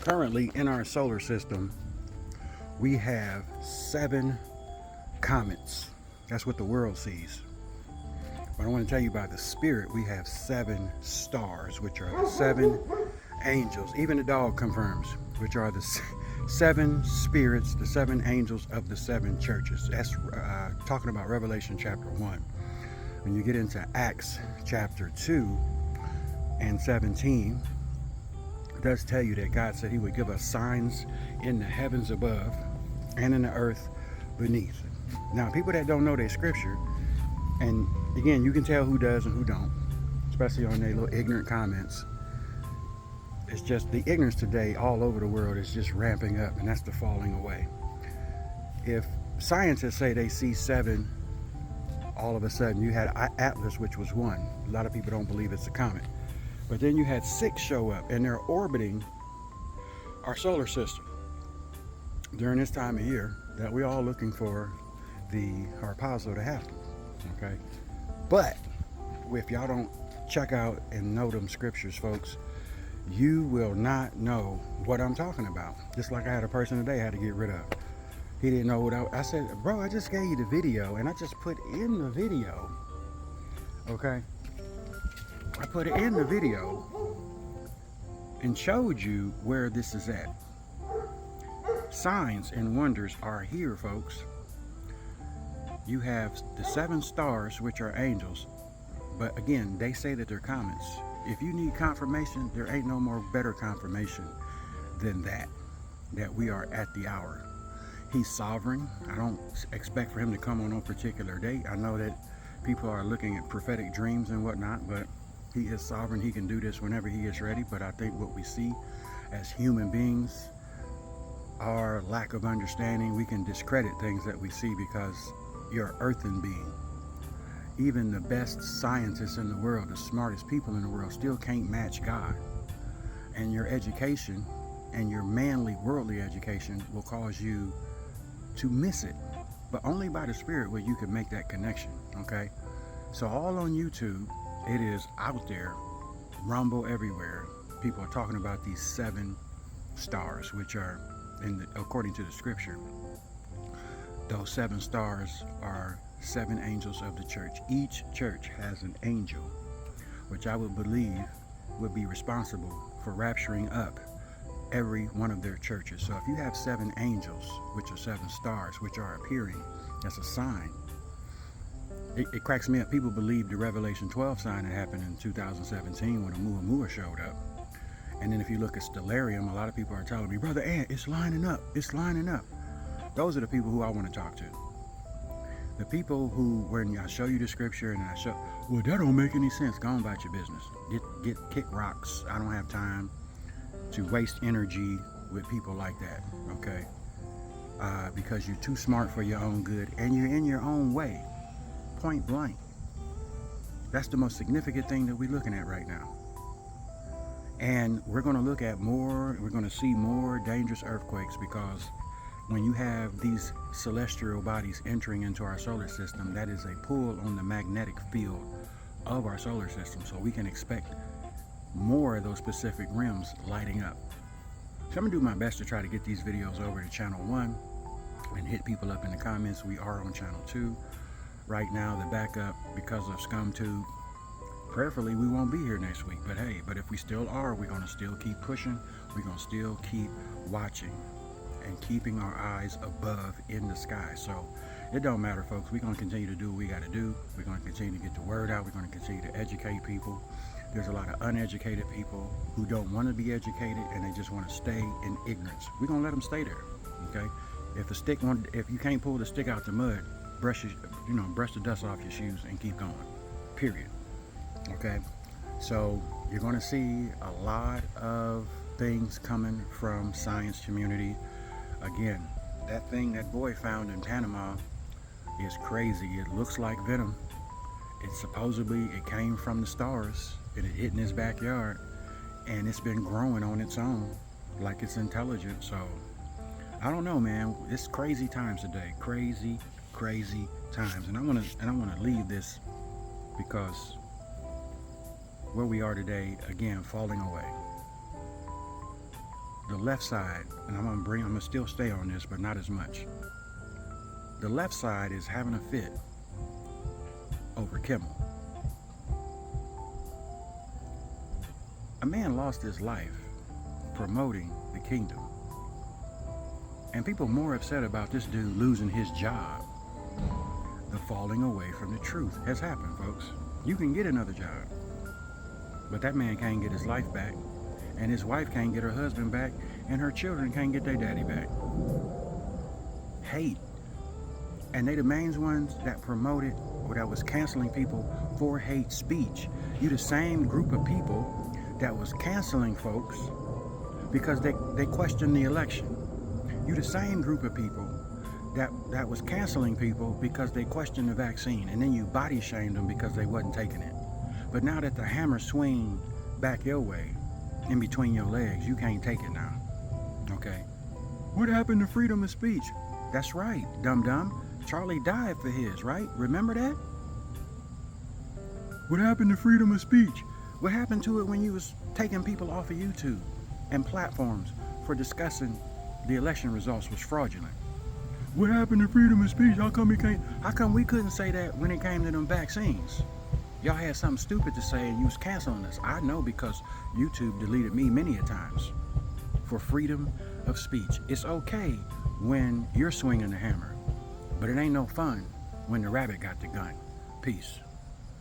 Currently in our solar system, we have 7 comets. That's what the world sees. But I want to tell you about the spirit. We have 7 stars, which are the 7 angels. Even the dog confirms, which are the 7 spirits, the 7 angels of the 7 churches. That's talking about Revelation chapter 1. When you get into Acts chapter 2 and 17, it does tell you that God said he would give us signs in the heavens above and in the earth beneath. Now, people that don't know their scripture, and again, you can tell who does and who don't, especially on their little ignorant comments. It's just the ignorance today all over the world is just ramping up, and that's the falling away. If scientists say they see 7, all of a sudden you had Atlas, which was 1. A lot of people don't believe it's a comet. But then you had 6 show up, and they're orbiting our solar system during this time of year that we're all looking for the harpazo to happen. Okay, but if y'all don't check out and know them scriptures, folks, you will not know what I'm talking about. Just like I had a person today I had to get rid of. He didn't know what I said, bro, I just gave you the video, and I just put in the video. Okay, I put it in the video and showed you where this is at. Signs and wonders are here, folks. You have the 7 stars, which are angels, but again, they say that they're comets. If you need confirmation, there ain't no more better confirmation than that we are at the hour. He's sovereign. I don't expect for him to come on no particular date. I know that people are looking at prophetic dreams and whatnot, but he is sovereign. He can do this whenever he is ready. But I think what we see as human beings, our lack of understanding, we can discredit things that we see because you're an earthen being. Even the best scientists in the world, the smartest people in the world, still can't match God. And your education and your manly, worldly education will cause you to miss it. But only by the Spirit will you can make that connection, okay? So all on YouTube, it is out there, rumble everywhere. People are talking about these 7 stars, which are, according to the scripture, those 7 stars are 7 angels of the church. Each church has an angel, which I would believe would be responsible for rapturing up every one of their churches. So if you have 7 angels, which are 7 stars, which are appearing, that's a sign. It cracks me up. People believe the Revelation 12 sign that happened in 2017 when Oumuamua showed up. And then if you look at Stellarium, a lot of people are telling me, Brother Ant, it's lining up. It's lining up. Those are the people who I want to talk to. The people who, when I show you the scripture and I show, well, that don't make any sense. Go on about your business. Kick rocks. I don't have time to waste energy with people like that, okay? Because you're too smart for your own good and you're in your own way, point blank. That's the most significant thing that we're looking at right now. And we're going to look at more, we're going to see more dangerous earthquakes, because when you have these celestial bodies entering into our solar system, that is a pull on the magnetic field of our solar system. So we can expect more of those specific rims lighting up. So I'm gonna do my best to try to get these videos over to channel 1 and hit people up in the comments. We are on channel 2 right now, the backup, because of ScumTube. Prayerfully, we won't be here next week, but hey, if we still are, we're gonna still keep pushing. We're gonna still keep watching and keeping our eyes above in the sky. So it don't matter, folks. We're going to continue to do what we got to do. We're going to continue to get the word out. We're going to continue to educate people. There's a lot of uneducated people who don't want to be educated and they just want to stay in ignorance. We're going to let them stay there, okay? If you can't pull the stick out the mud, brush the dust off your shoes and keep going, period, okay? So you're going to see a lot of things coming from science community. Again, that thing that boy found in Panama is crazy. It looks like venom. It came from the stars and it hit in his backyard, and it's been growing on its own like it's intelligent. So I don't know, man. It's crazy times today. Crazy times. And I want to leave this because where we are today, again, falling away. the left side, and I'm gonna still stay on this, but not as much. The left side is having a fit over Kimmel. A man lost his life promoting the kingdom. And people more upset about this dude losing his job. The falling away from the truth has happened, folks. You can get another job, but that man can't get his life back, and his wife can't get her husband back, and her children can't get their daddy back. Hate. And they the main ones that promoted or that was canceling people for hate speech. You the same group of people that was canceling folks because they questioned the election. You the same group of people that was canceling people because they questioned the vaccine, and then you body shamed them because they wasn't taking it. But now that the hammer swing back your way, in between your legs, you can't take it now. Okay? What happened to freedom of speech? That's right, dum-dum. Charlie died for his, right? Remember that? What happened to freedom of speech? What happened to it when you was taking people off of YouTube and platforms for discussing the election results was fraudulent? What happened to freedom of speech? How come we couldn't say that when it came to them vaccines? Y'all had something stupid to say and you was canceling us. I know, because YouTube deleted me many a times for freedom of speech. It's okay when you're swinging the hammer, but it ain't no fun when the rabbit got the gun. Peace.